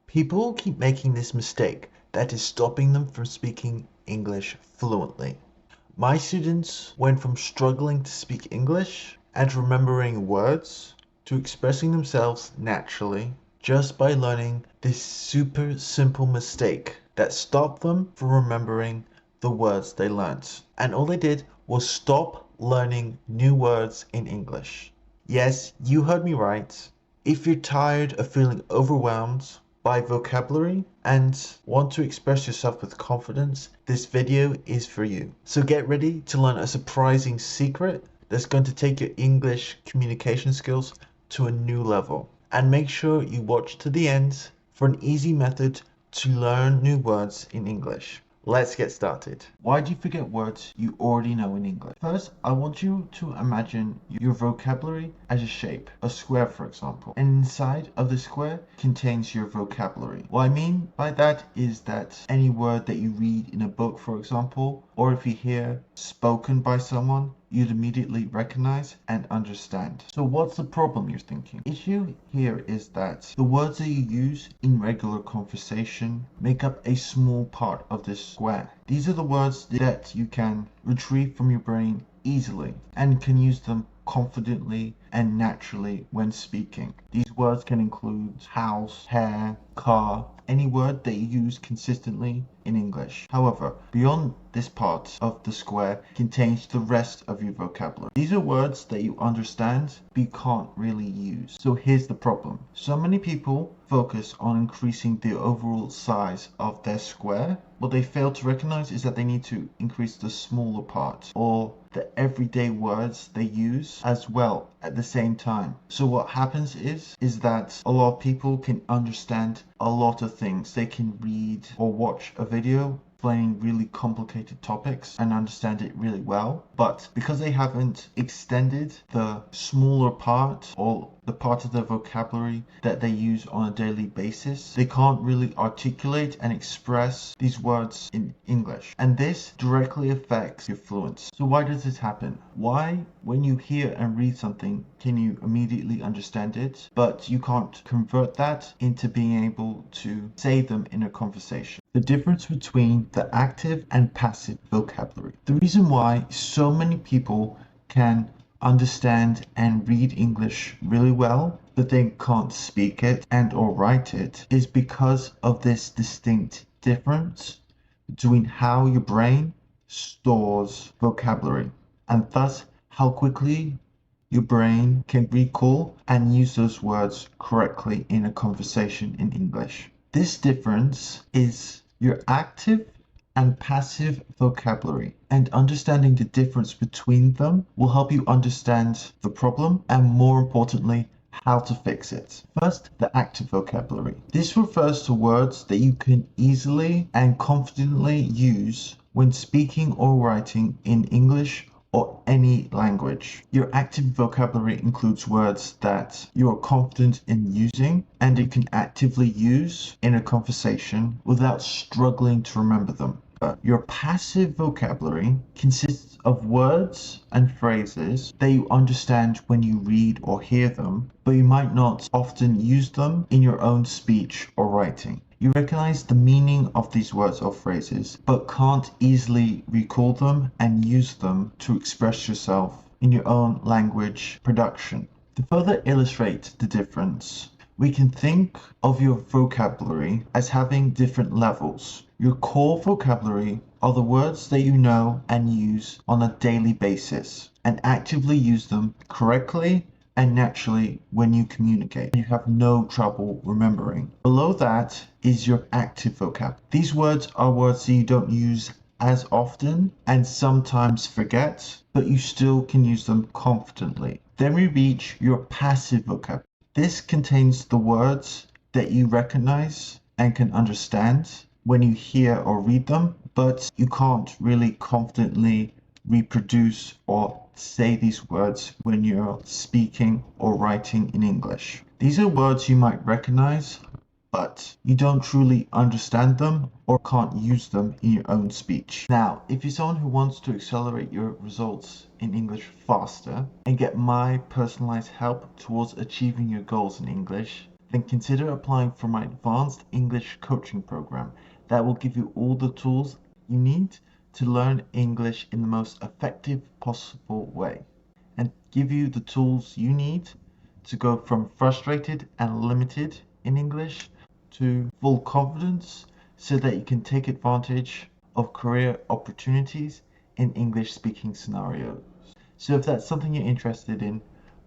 People keep making this mistake that is stopping them from speaking English fluently. My students went from struggling to speak English and remembering words to expressing themselves naturally just by learning this super simple mistake that stopped them from remembering the words they learnt. And all they did was stop learning new words in English. Yes, you heard me right. If you're tired of feeling overwhelmed by vocabulary and want to express yourself with confidence, this video is for you. So get ready to learn a surprising secret that's going to take your English communication skills to a new level. And make sure you watch to the end for an easy method to learn new words in English. Let's get started. Why do you forget words you already know in English? First, I want you to imagine your vocabulary as a shape, a square for example. And inside of the square contains your vocabulary. What I mean by that is that any word that you read in a book, for example, or if you hear spoken by someone, you'd immediately recognize and understand. So what's the problem, you're thinking? The issue here is that the words that you use in regular conversation make up a small part of this square. These are the words that you can retrieve from your brain easily and can use them confidently and naturally when speaking. These words can include house, hair, car, any word that you use consistently in English. However, beyond this part of the square contains the rest of your vocabulary. These are words that you understand but you can't really use. So here's the problem. So many people focus on increasing the overall size of their square. What they fail to recognize is that they need to increase the smaller part or the everyday words they use as well at the same time. So what happens is that a lot of people can understand a lot of things. They can read or watch a video explaining really complicated topics and understand it really well, but because they haven't extended the smaller part or the part of their vocabulary that they use on a daily basis, they can't really articulate and express these words in English. And this directly affects your fluency. So why does this happen? Why, when you hear and read something, can you immediately understand it, but you can't convert that into being able to say them in a conversation? The difference between the active and passive vocabulary. The reason why so many people can understand and read English really well, but they can't speak it and or write it, is because of this distinct difference between how your brain stores vocabulary and thus how quickly your brain can recall and use those words correctly in a conversation in English. This difference is your active and passive vocabulary, and understanding the difference between them will help you understand the problem and, more importantly, how to fix it. First, the active vocabulary. This refers to words that you can easily and confidently use when speaking or writing in English or any language. Your active vocabulary includes words that you are confident in using and you can actively use in a conversation without struggling to remember them. Your passive vocabulary consists of words and phrases that you understand when you read or hear them, but you might not often use them in your own speech or writing. You recognize the meaning of these words or phrases, but can't easily recall them and use them to express yourself in your own language production. To further illustrate the difference, we can think of your vocabulary as having different levels. Your core vocabulary are the words that you know and use on a daily basis and actively use them correctly and naturally when you communicate. You have no trouble remembering. Below that is your active vocab. These words are words that you don't use as often and sometimes forget, but you still can use them confidently. Then we reach your passive vocab. This contains the words that you recognize and can understand when you hear or read them, but you can't really confidently reproduce or say these words when you're speaking or writing in English. These are words you might recognize, but you don't truly understand them or can't use them in your own speech. Now, if you're someone who wants to accelerate your results in English faster and get my personalized help towards achieving your goals in English, then consider applying for my advanced English coaching program that will give you all the tools you need to learn English in the most effective possible way and give you the tools you need to go from frustrated and limited in English to full confidence so that you can take advantage of career opportunities in English speaking scenarios. So if that's something you're interested in,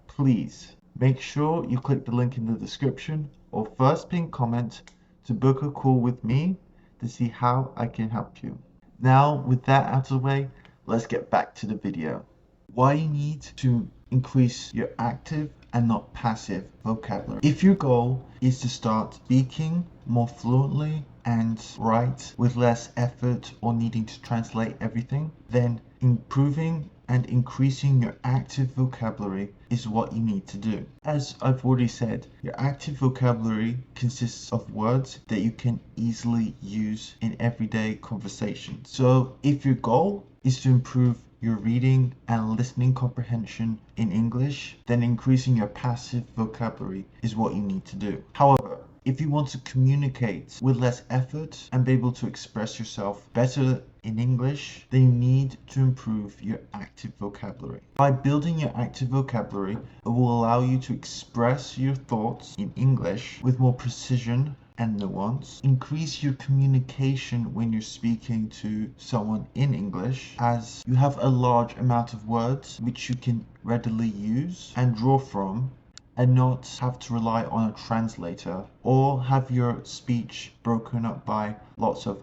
please make sure you click the link in the description or first pinned comment to book a call with me to see how I can help you. Now, with that out of the way, let's get back to the video. Why you need to increase your active and not passive vocabulary. If your goal is to start speaking more fluently and write with less effort or needing to translate everything, then improving and increasing your active vocabulary is what you need to do. As I've already said, your active vocabulary consists of words that you can easily use in everyday conversations. So if your goal is to improve your reading and listening comprehension in English, then increasing your passive vocabulary is what you need to do. However, if you want to communicate with less effort and be able to express yourself better in English, then you need to improve your active vocabulary. By building your active vocabulary, it will allow you to express your thoughts in English with more precision and nuance, increase your communication when you're speaking to someone in English, as you have a large amount of words which you can readily use and draw from and not have to rely on a translator or have your speech broken up by lots of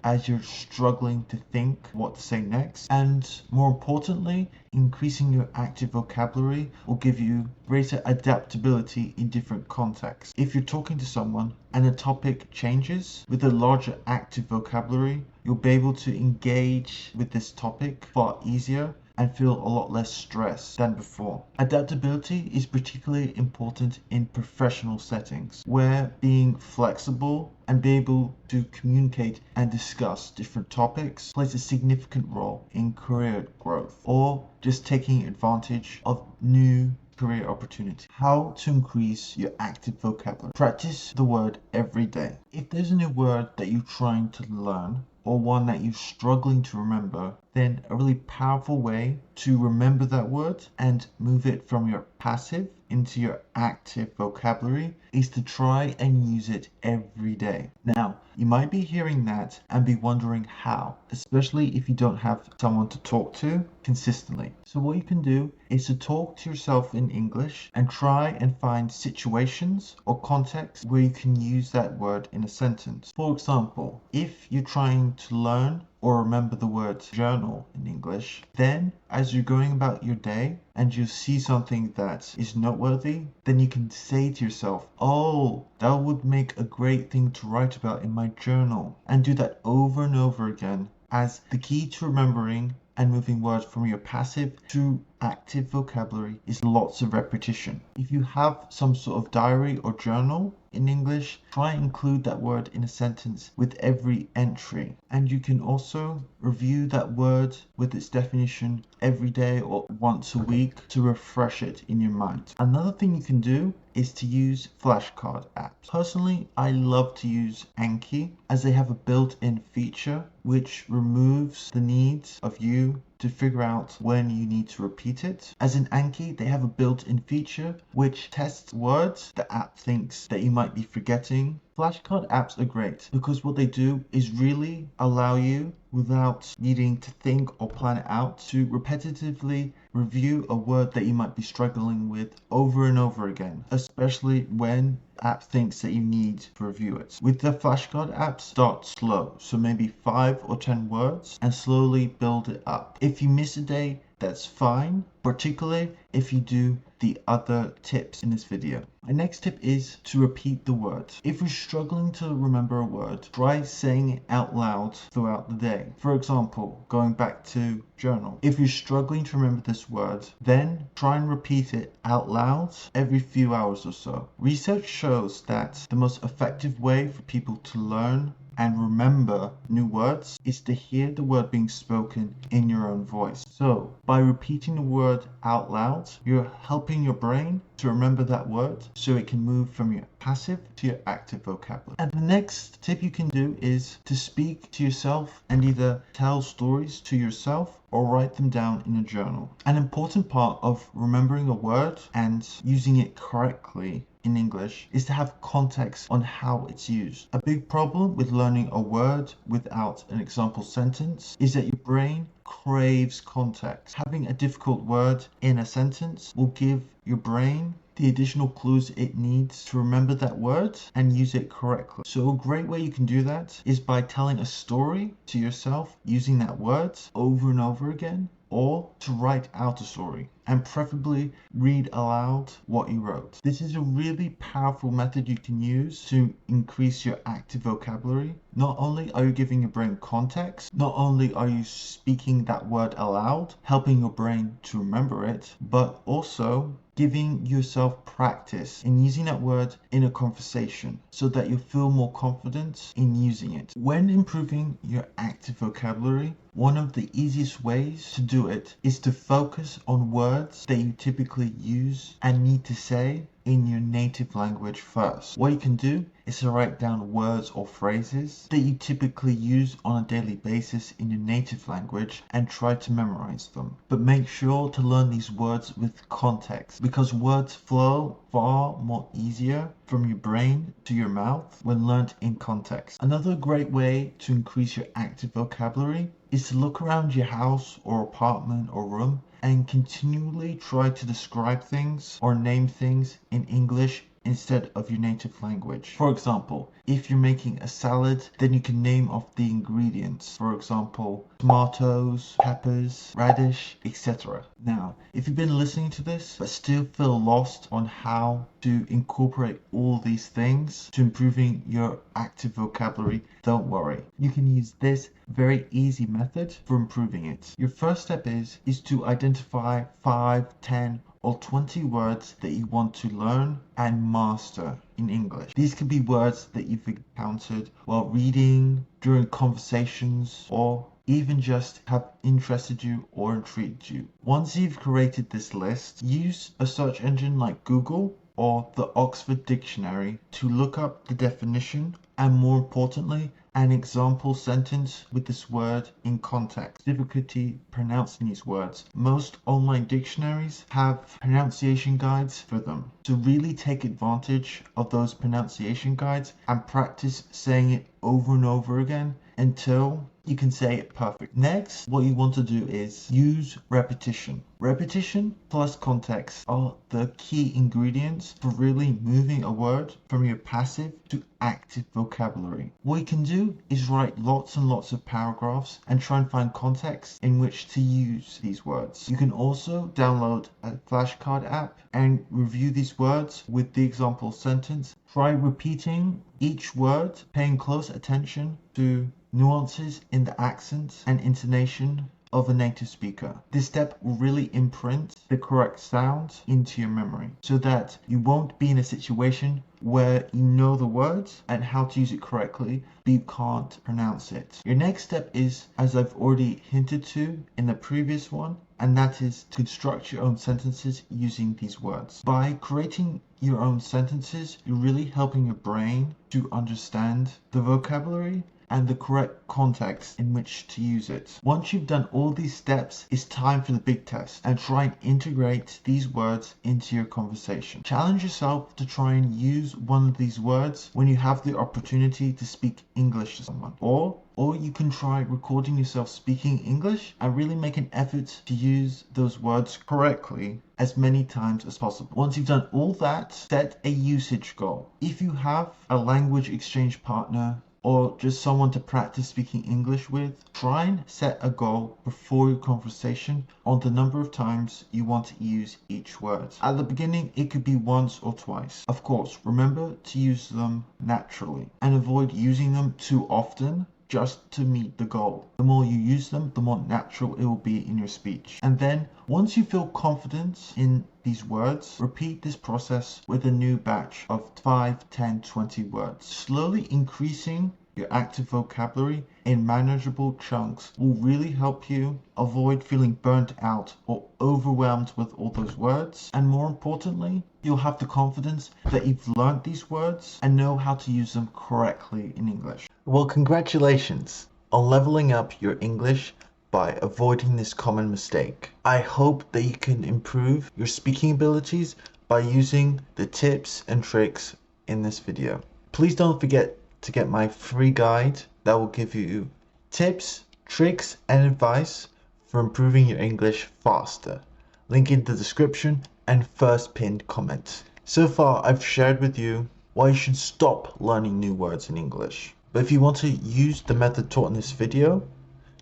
as you're struggling to think what to say next. And more importantly, increasing your active vocabulary will give you greater adaptability in different contexts. If you're talking to someone and a topic changes, with a larger active vocabulary, you'll be able to engage with this topic far easier and feel a lot less stressed than before. Adaptability is particularly important in professional settings, where being flexible and be able to communicate and discuss different topics plays a significant role in career growth or just taking advantage of new career opportunities. How to increase your active vocabulary. Practice the word every day. If there's a new word that you're trying to learn or one that you're struggling to remember, then a really powerful way to remember that word and move it from your passive into your active vocabulary is to try and use it every day. Now, you might be hearing that and be wondering how, especially if you don't have someone to talk to consistently. So what you can do is to talk to yourself in English and try and find situations or contexts where you can use that word in a sentence. For example, if you're trying to learn or remember the word journal in English, then as you're going about your day and you see something that is noteworthy, then you can say to yourself, oh, that would make a great thing to write about in my journal, and do that over and over again, as the key to remembering and moving words from your passive to active vocabulary is lots of repetition. If you have some sort of diary or journal in English, try and include that word in a sentence with every entry. And you can also review that word with its definition every day or once a week to refresh it in your mind. Another thing you can do is to use flashcard apps. Personally, I love to use Anki as they have a built-in feature which removes the need of you to figure out when you need to repeat it. As in Anki, they have a built-in feature which tests words the app thinks that you might be forgetting. Flashcard apps are great because what they do is really allow you, without needing to think or plan it out, to repetitively review a word that you might be struggling with over and over again, especially when app thinks that you need to review it. With the flashcard apps, start slow, so maybe 5 or 10 words, and slowly build it up. If you miss a day, that's fine, particularly if you do the other tips in this video. My next tip is to repeat the word. If you're struggling to remember a word, try saying it out loud throughout the day. For example, going back to journal. If you're struggling to remember this word, then try and repeat it out loud every few hours or so. Research shows that the most effective way for people to learn and remember new words is to hear the word being spoken in your own voice. So by repeating the word out loud, you're helping your brain to remember that word so it can move from your passive to your active vocabulary. And the next tip you can do is to speak to yourself and either tell stories to yourself or write them down in a journal. An important part of remembering a word and using it correctly in English is to have context on how it's used. A big problem with learning a word without an example sentence is that your brain craves context. Having a difficult word in a sentence will give your brain the additional clues it needs to remember that word and use it correctly. So a great way you can do that is by telling a story to yourself using that word over and over again, or to write out a story and preferably read aloud what you wrote. This is a really powerful method you can use to increase your active vocabulary. Not only are you giving your brain context, not only are you speaking that word aloud, helping your brain to remember it, but also giving yourself practice in using that word in a conversation so that you feel more confident in using it. When improving your active vocabulary, one of the easiest ways to do it is to focus on words that you typically use and need to say in your native language first. What you can do is to write down words or phrases that you typically use on a daily basis in your native language and try to memorize them. But make sure to learn these words with context, because words flow far more easier from your brain to your mouth when learned in context. Another great way to increase your active vocabulary is to look around your house or apartment or room and continually try to describe things or name things in English instead of your native language. For example, if you're making a salad, then you can name off the ingredients. For example, tomatoes, peppers, radish, etc. Now, if you've been listening to this but still feel lost on how to incorporate all these things to improving your active vocabulary, don't worry. You can use this very easy method for improving it. Your first step is to identify 5, 10, or 20 words that you want to learn and master in English. These could be words that you've encountered while reading, during conversations, or even just have interested you or intrigued you. Once you've created this list, use a search engine like Google or the Oxford Dictionary to look up the definition and, more importantly, an example sentence with this word in context. Difficulty pronouncing these words. Most online dictionaries have pronunciation guides for them. So really take advantage of those pronunciation guides and practice saying it over and over again until you can say it perfect. Next, what you want to do is use repetition. Repetition plus context are the key ingredients for really moving a word from your passive to active vocabulary. What you can do is write lots and lots of paragraphs and try and find context in which to use these words. You can also download a flashcard app and review these words with the example sentence. Try repeating each word, paying close attention to nuances in the accent and intonation of a native speaker. This step will really imprint the correct sound into your memory so that you won't be in a situation where you know the words and how to use it correctly, but you can't pronounce it. Your next step is, as I've already hinted to in the previous one, and that is to construct your own sentences using these words. By creating your own sentences, you're really helping your brain to understand the vocabulary and the correct context in which to use it. Once you've done all these steps, it's time for the big test and try and integrate these words into your conversation. Challenge yourself to try and use one of these words when you have the opportunity to speak English to someone. Or you can try recording yourself speaking English and really make an effort to use those words correctly as many times as possible. Once you've done all that, set a usage goal. If you have a language exchange partner or just someone to practice speaking English with, try and set a goal before your conversation on the number of times you want to use each word. At the beginning, it could be once or twice. Of course, remember to use them naturally and avoid using them too often just to meet the goal. The more you use them, the more natural it will be in your speech. And then once you feel confident in these words, repeat this process with a new batch of 5, 10, 20 words, slowly increasing your active vocabulary in manageable chunks will really help you avoid feeling burnt out or overwhelmed with all those words. And more importantly, you'll have the confidence that you've learned these words and know how to use them correctly in English. Well, congratulations on leveling up your English by avoiding this common mistake. I hope that you can improve your speaking abilities by using the tips and tricks in this video. Please don't forget to get my free guide that will give you tips, tricks, and advice for improving your English faster. Link in the description and first pinned comment. So far, I've shared with you why you should stop learning new words in English. But if you want to use the method taught in this video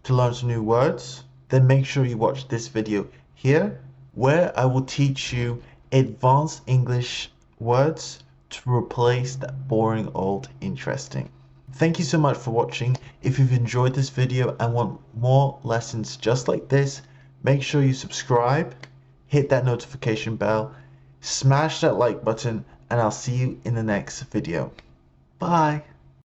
to learn some new words, then make sure you watch this video here, where I will teach you advanced English words to replace that boring old interesting. Thank you so much for watching. If you've enjoyed this video and want more lessons just like this, make sure you subscribe, hit that notification bell, smash that like button, and I'll see you in the next video. Bye.